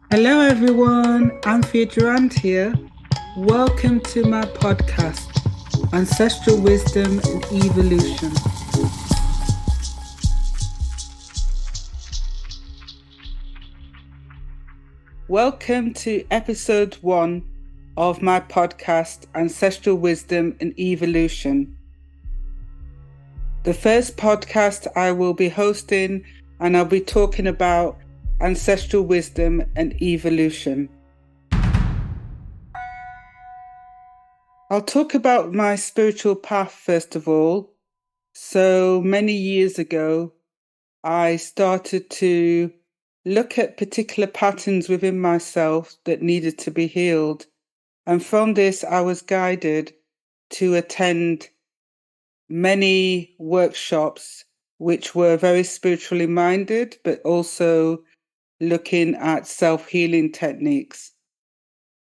Hello, everyone. I'm Durant here. Welcome to my podcast, Ancestral Wisdom and Evolution. Welcome to episode 1 of my podcast, Ancestral Wisdom and Evolution. The first podcast I will be hosting, and I'll be talking about ancestral wisdom and evolution. I'll talk about my spiritual path first of all. So many years ago, I started to look at particular patterns within myself that needed to be healed. And from this, I was guided to attend many workshops which were very spiritually minded, but also looking at self-healing techniques.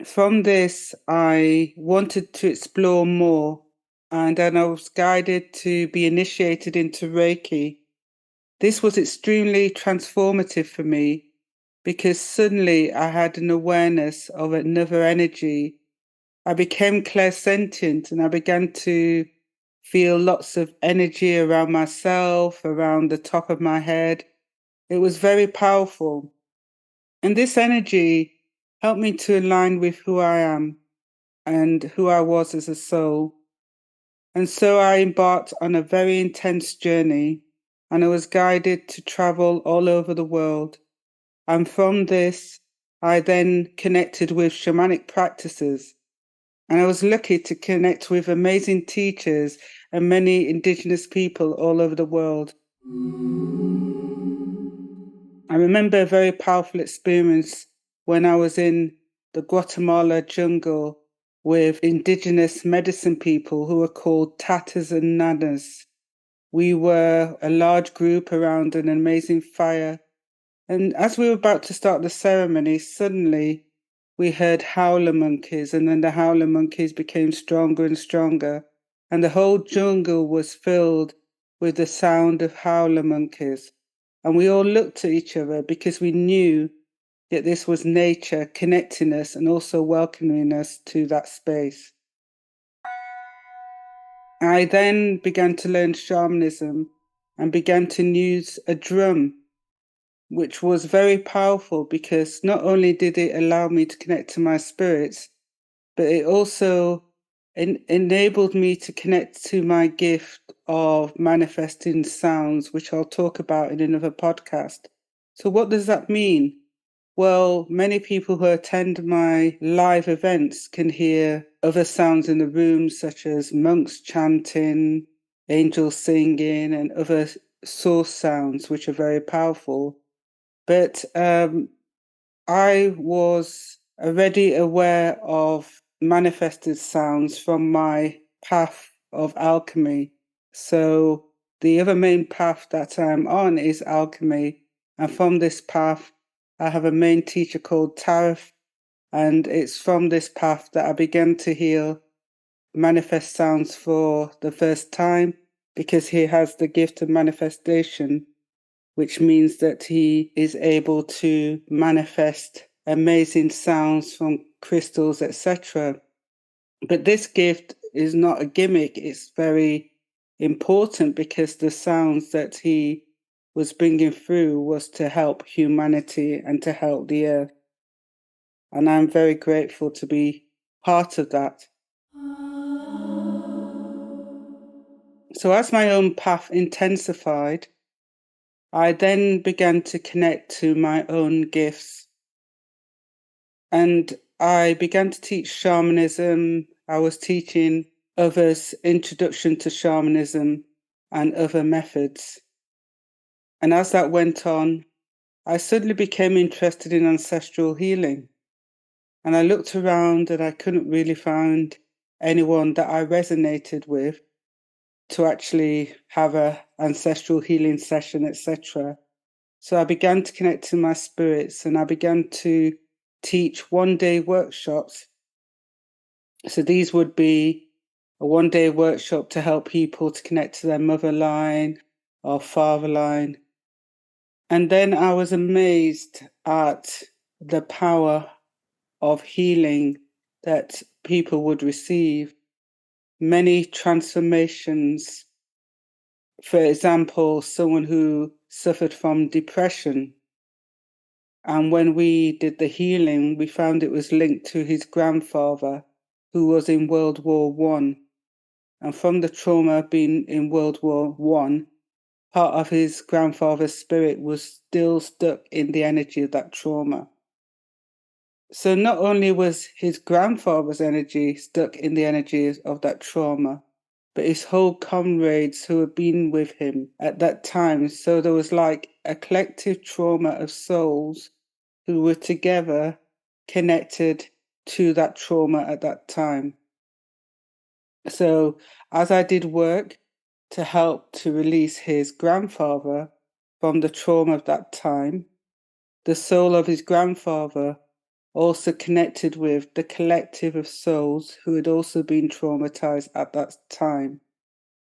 From this, I wanted to explore more, and then I was guided to be initiated into Reiki. This was extremely transformative for me because suddenly I had an awareness of another energy. I became clairsentient and I began to feel lots of energy around myself, around the top of my head. It was very powerful. And this energy helped me to align with who I am and who I was as a soul. And so I embarked on a very intense journey, and I was guided to travel all over the world. And from this, I then connected with shamanic practices. And I was lucky to connect with amazing teachers and many indigenous people all over the world. I remember a very powerful experience when I was in the Guatemala jungle with indigenous medicine people who were called Tatas and Nanas. We were a large group around an amazing fire. And as we were about to start the ceremony, suddenly we heard howler monkeys, and then the howler monkeys became stronger and stronger. And the whole jungle was filled with the sound of howler monkeys. And we all looked at each other because we knew that this was nature connecting us and also welcoming us to that space. I then began to learn shamanism and began to use a drum, which was very powerful because not only did it allow me to connect to my spirits, but it also enabled me to connect to my gift of manifesting sounds, which I'll talk about in another podcast. So what does that mean? Well, many people who attend my live events can hear other sounds in the room, such as monks chanting, angels singing, and other source sounds, which are very powerful. But I was already aware of manifested sounds from my path of alchemy. So the other main path that I'm on is alchemy. And from this path, I have a main teacher called Tarif. And it's from this path that I began to hear manifest sounds for the first time because he has the gift of manifestation, which means that he is able to manifest amazing sounds from crystals, etc. But this gift is not a gimmick, it's very important because the sounds that he was bringing through was to help humanity and to help the earth. And I'm very grateful to be part of that. So as my own path intensified, I then began to connect to my own gifts. And I began to teach shamanism. I was teaching others introduction to shamanism and other methods. And as that went on, I suddenly became interested in ancestral healing. And I looked around and I couldn't really find anyone that I resonated with to actually have a ancestral healing session, etc. So I began to connect to my spirits and I began to teach one-day workshops. So these would be a one-day workshop to help people to connect to their mother line or father line. And then I was amazed at the power of healing that people would receive. Many transformations, for example, someone who suffered from depression. And when we did the healing, we found it was linked to his grandfather, who was in World War One. And from the trauma of being in World War One, part of his grandfather's spirit was still stuck in the energy of that trauma. So not only was his grandfather's energy stuck in the energy of that trauma, but his whole comrades who had been with him at that time. So there was like a collective trauma of souls who were together connected to that trauma at that time. So as I did work to help to release his grandfather from the trauma of that time, the soul of his grandfather also connected with the collective of souls who had also been traumatized at that time.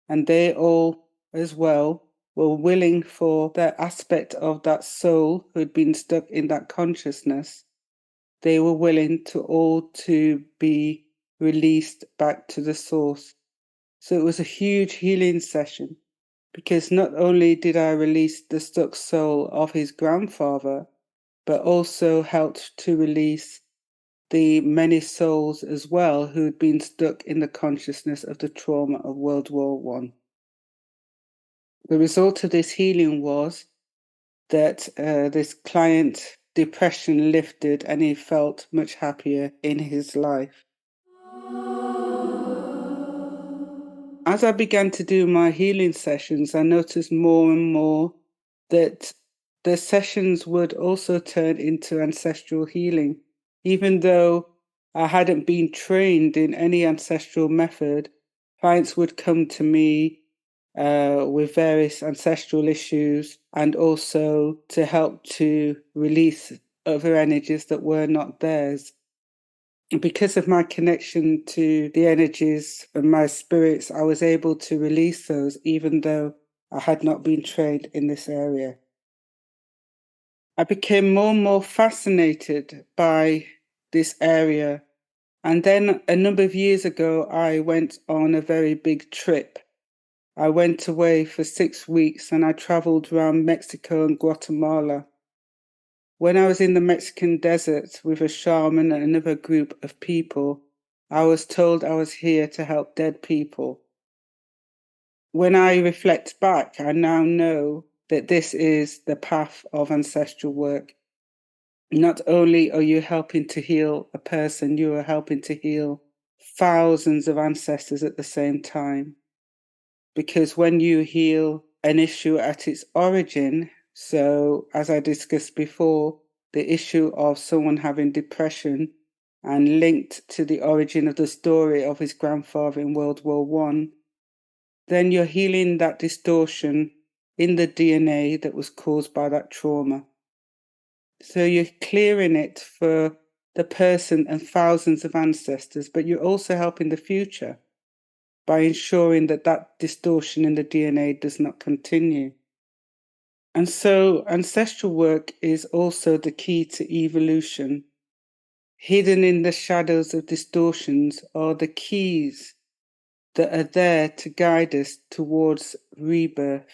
And they all, as well, were willing for that aspect of that soul who had been stuck in that consciousness. They were willing to all to be released back to the source. So it was a huge healing session because not only did I release the stuck soul of his grandfather, but also helped to release the many souls as well who had been stuck in the consciousness of the trauma of World War One. The result of this healing was that this client depression lifted and he felt much happier in his life. As I began to do my healing sessions, I noticed more and more that the sessions would also turn into ancestral healing. Even though I hadn't been trained in any ancestral method, clients would come to me with various ancestral issues and also to help to release other energies that were not theirs. Because of my connection to the energies and my spirits, I was able to release those even though I had not been trained in this area. I became more and more fascinated by this area. And then a number of years ago, I went on a very big trip. I went away for 6 weeks and I traveled around Mexico and Guatemala. When I was in the Mexican desert with a shaman and another group of people, I was told I was here to help dead people. When I reflect back, I now know that this is the path of ancestral work. Not only are you helping to heal a person, you are helping to heal thousands of ancestors at the same time. Because when you heal an issue at its origin, so as I discussed before, the issue of someone having depression and linked to the origin of the story of his grandfather in World War One, then you're healing that distortion in the DNA that was caused by that trauma. So you're clearing it for the person and thousands of ancestors, but you're also helping the future by ensuring that that distortion in the DNA does not continue. And so ancestral work is also the key to evolution. Hidden in the shadows of distortions are the keys that are there to guide us towards rebirth.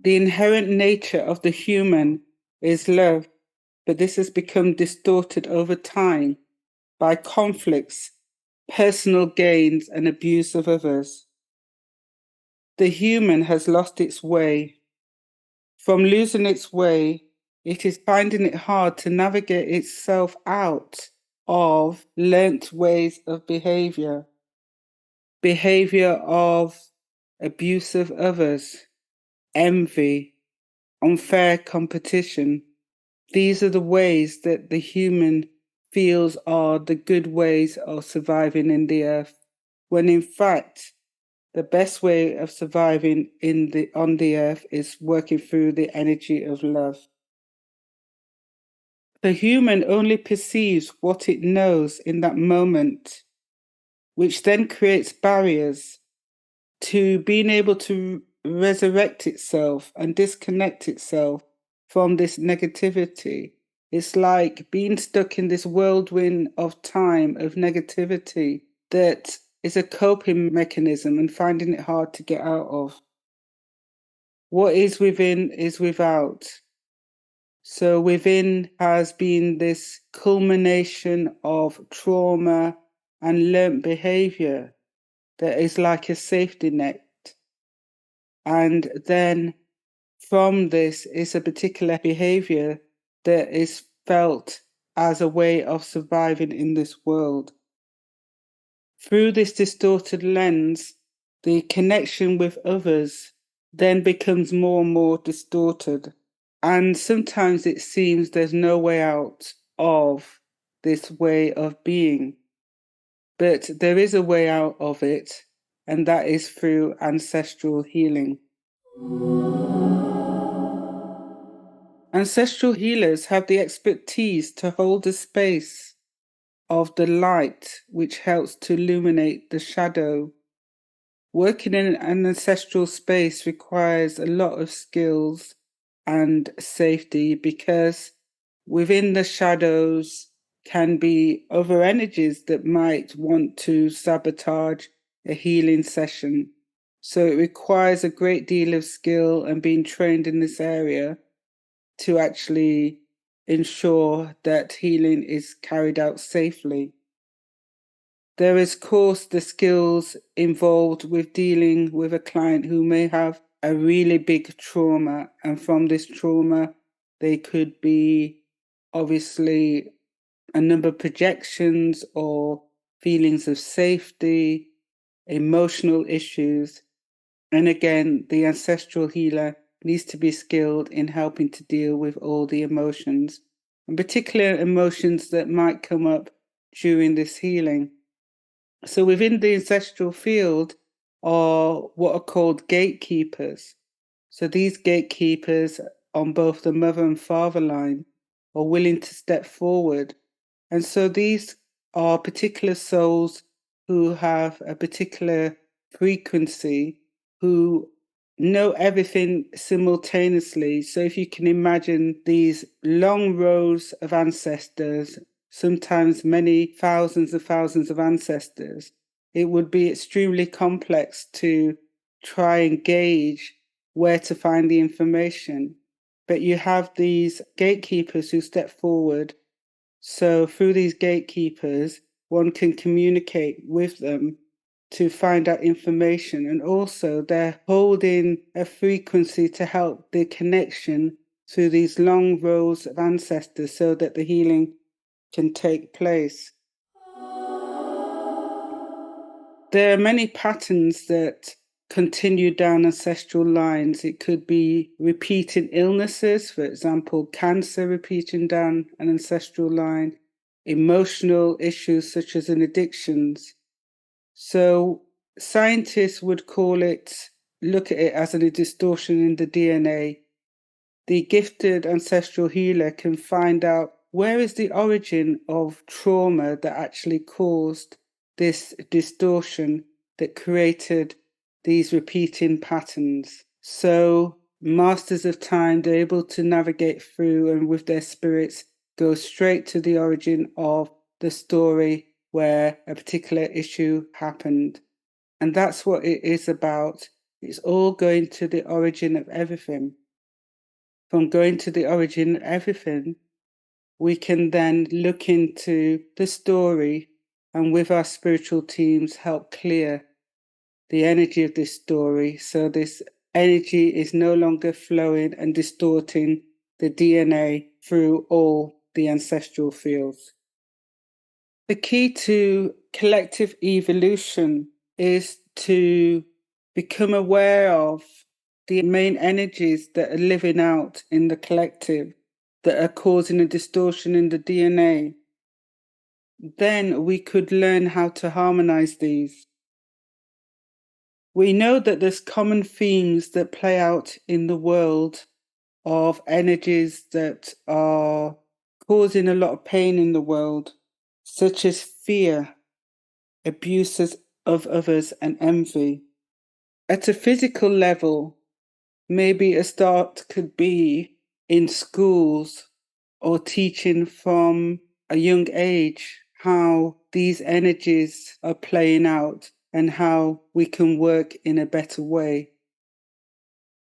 The inherent nature of the human is love, but this has become distorted over time by conflicts, personal gains, and abuse of others. The human has lost its way. From losing its way, it is finding it hard to navigate itself out of learnt ways of behavior of abuse of others, envy, unfair competition. These are the ways that the human feels are the good ways of surviving in the earth, when in fact, the best way of surviving on the earth is working through the energy of love. The human only perceives what it knows in that moment, which then creates barriers to being able to resurrect itself and disconnect itself from this negativity. It's like being stuck in this whirlwind of time of negativity that is a coping mechanism and finding it hard to get out of. What is within is without. So within has been this culmination of trauma and learnt behavior that is like a safety net. And then from this is a particular behavior that is felt as a way of surviving in this world. Through this distorted lens, the connection with others then becomes more and more distorted. And sometimes it seems there's no way out of this way of being. But there is a way out of it, and that is through ancestral healing. Ancestral healers have the expertise to hold the space of the light, which helps to illuminate the shadow. Working in an ancestral space requires a lot of skills and safety because within the shadows can be other energies that might want to sabotage a healing session. So it requires a great deal of skill and being trained in this area to actually ensure that healing is carried out safely. There is, of course, the skills involved with dealing with a client who may have a really big trauma, and from this trauma, they could be obviously a number of projections or feelings of safety, emotional issues. And again, the ancestral healer needs to be skilled in helping to deal with all the emotions, and particular emotions that might come up during this healing. So within the ancestral field are what are called gatekeepers. So these gatekeepers on both the mother and father line are willing to step forward. And so these are particular souls who have a particular frequency, who know everything simultaneously. So if you can imagine these long rows of ancestors, sometimes many thousands of ancestors, it would be extremely complex to try and gauge where to find the information. But you have these gatekeepers who step forward. So through these gatekeepers, one can communicate with them to find out information. And also they're holding a frequency to help the connection through these long rows of ancestors so that the healing can take place. There are many patterns that continue down ancestral lines. It could be repeating illnesses, for example, cancer repeating down an ancestral line, emotional issues such as in addictions. So scientists would look at it as a distortion in the DNA. The gifted ancestral healer can find out where is the origin of trauma that actually caused this distortion that created these repeating patterns. So masters of time, they're able to navigate through and with their spirits go straight to the origin of the story where a particular issue happened. And that's what it is about. It's all going to the origin of everything. From going to the origin of everything, we can then look into the story and with our spiritual teams help clear the energy of this story so this energy is no longer flowing and distorting the DNA through all the ancestral fields. The key to collective evolution is to become aware of the main energies that are living out in the collective that are causing a distortion in the DNA. Then we could learn how to harmonize these. We know that there's common themes that play out in the world of energies that are causing a lot of pain in the world, such as fear, abuses of others, and envy. At a physical level, maybe a start could be in schools or teaching from a young age how these energies are playing out and how we can work in a better way.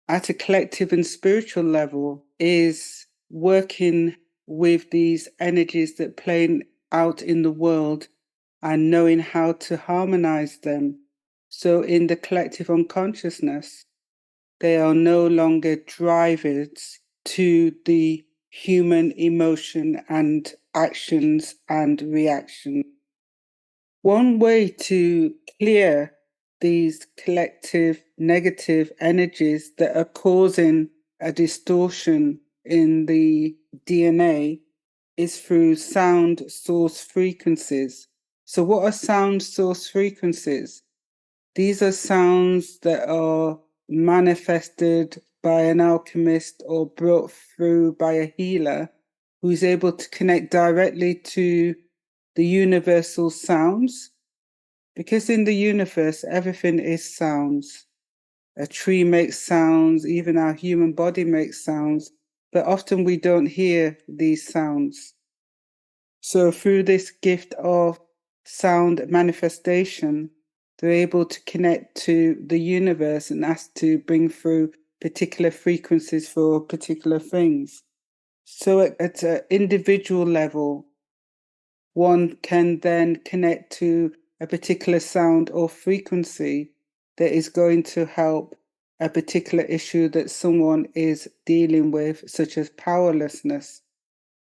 At a collective and spiritual level is working with these energies that play out in the world and knowing how to harmonize them. So in the collective unconsciousness, they are no longer drivers to the human emotion and actions and reaction. One way to clear these collective negative energies that are causing a distortion in the DNA is through sound source frequencies. So, what are sound source frequencies? These are sounds that are manifested by an alchemist or brought through by a healer who's able to connect directly to the universal sounds. Because in the universe, everything is sounds. A tree makes sounds, even our human body makes sounds, but often we don't hear these sounds. So through this gift of sound manifestation, they're able to connect to the universe and ask to bring through particular frequencies for particular things. So at an individual level, one can then connect to a particular sound or frequency that is going to help a particular issue that someone is dealing with, such as powerlessness,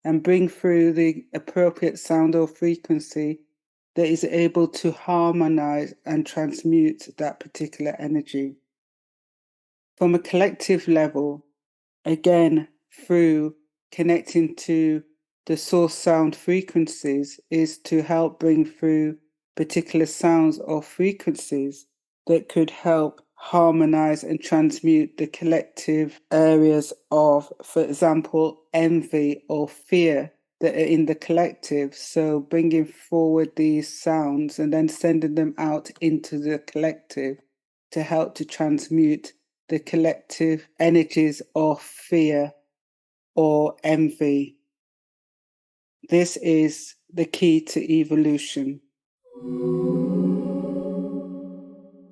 and bring through the appropriate sound or frequency that is able to harmonize and transmute that particular energy. From a collective level, again, through connecting to the source sound frequencies, is to help bring through particular sounds or frequencies that could help harmonize and transmute the collective areas of, for example, envy or fear that are in the collective. So bringing forward these sounds and then sending them out into the collective to help to transmute the collective energies of fear or envy. This is the key to evolution.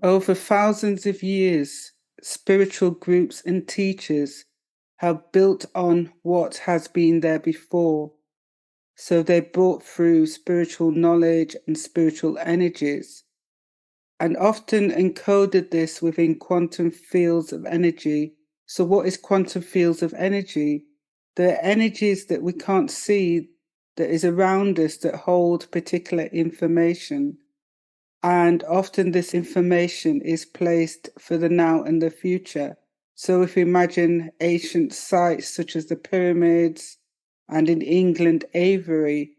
Over thousands of years, spiritual groups and teachers have built on what has been there before. So they brought through spiritual knowledge and spiritual energies and often encoded this within quantum fields of energy. So what is quantum fields of energy? The energies that we can't see that is around us that hold particular information. And often this information is placed for the now and the future. So if we imagine ancient sites such as the pyramids and in England, Avery,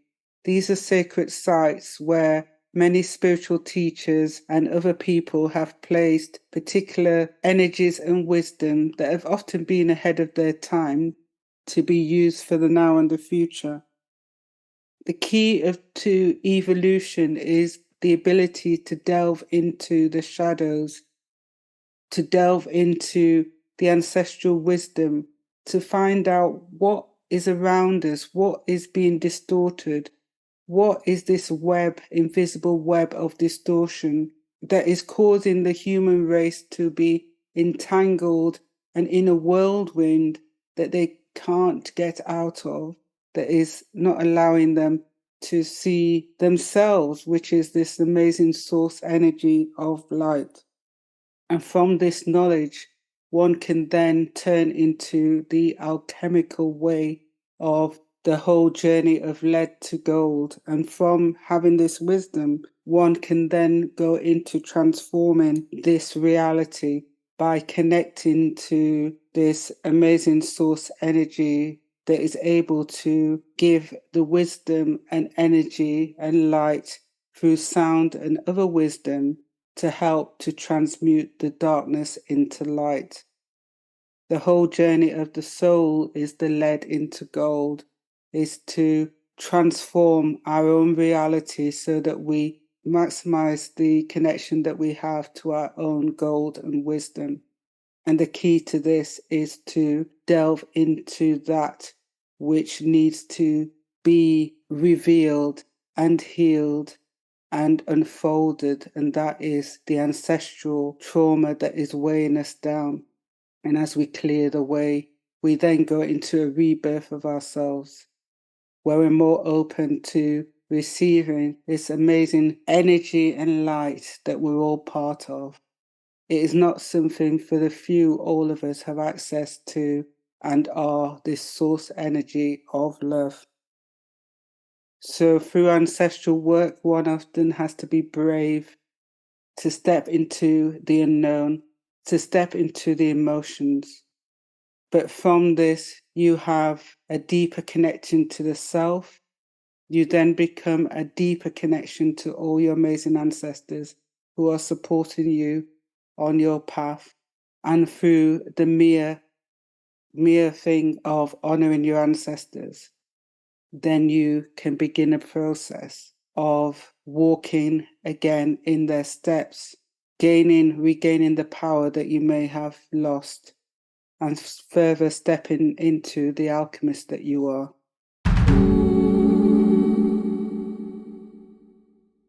these are sacred sites where many spiritual teachers and other people have placed particular energies and wisdom that have often been ahead of their time to be used for the now and the future. The key to evolution is the ability to delve into the shadows, to delve into the ancestral wisdom, to find out what is around us, what is being distorted, what is this web, invisible web of distortion that is causing the human race to be entangled and in a whirlwind that they can't get out of, that is not allowing them to see themselves, which is this amazing source energy of light. And from this knowledge, one can then turn into the alchemical way of the whole journey of lead to gold. And from having this wisdom, one can then go into transforming this reality by connecting to this amazing source energy that is able to give the wisdom and energy and light through sound and other wisdom to help to transmute the darkness into light. The whole journey of the soul is the lead into gold, is to transform our own reality so that we maximize the connection that we have to our own gold and wisdom. And the key to this is to delve into that which needs to be revealed and healed and unfolded, and that is the ancestral trauma that is weighing us down. And as we clear the way, we then go into a rebirth of ourselves, where we're more open to receiving this amazing energy and light that we're all part of. It is not something for the few. All of us have access to and are this source energy of love. So through ancestral work, one often has to be brave to step into the unknown, to step into the emotions. But from this, you have a deeper connection to the self. You then become a deeper connection to all your amazing ancestors who are supporting you on your path. And through the mere thing of honoring your ancestors, then you can begin a process of walking again in their steps, regaining the power that you may have lost, and further stepping into the alchemist that you are.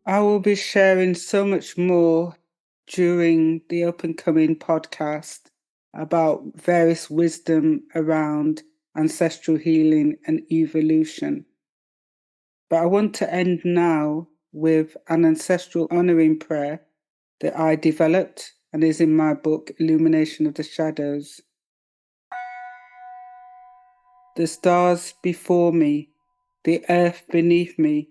I will be sharing so much more during the Up and Coming podcast about various wisdom around ancestral healing and evolution. But I want to end now with an ancestral honoring prayer that I developed and is in my book, Illumination of the Shadows. The stars before me, the earth beneath me,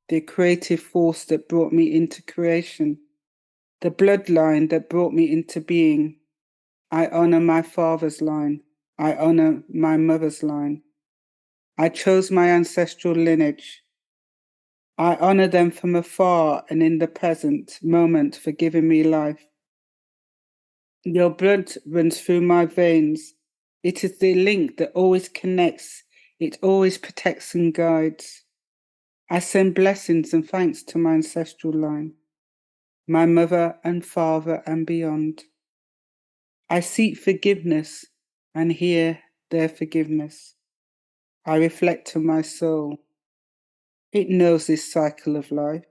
the creative force that brought me into creation, the bloodline that brought me into being. I honor my father's line. I honor my mother's line. I chose my ancestral lineage. I honor them from afar and in the present moment for giving me life. Your blood runs through my veins. It is the link that always connects. It always protects and guides. I send blessings and thanks to my ancestral line, my mother and father and beyond. I seek forgiveness and hear their forgiveness. I reflect to my soul. It knows this cycle of life.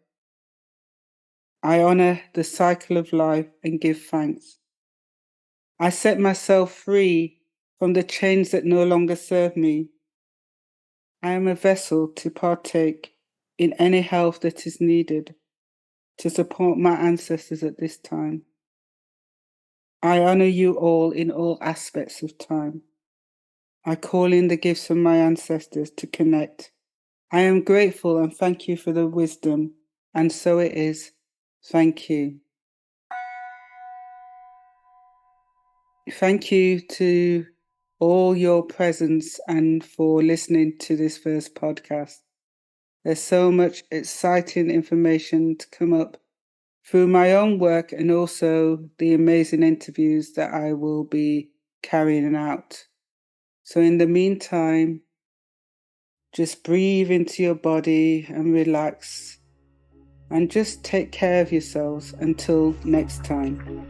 I honor the cycle of life and give thanks. I set myself free from the chains that no longer serve me. I am a vessel to partake in any help that is needed to support my ancestors at this time. I honor you all in all aspects of time. I call in the gifts from my ancestors to connect. I am grateful and thank you for the wisdom, and so it is. Thank you. Thank you to all your presence and for listening to this first podcast. There's so much exciting information to come up through my own work and also the amazing interviews that I will be carrying out. So in the meantime, just breathe into your body and relax and just take care of yourselves until next time.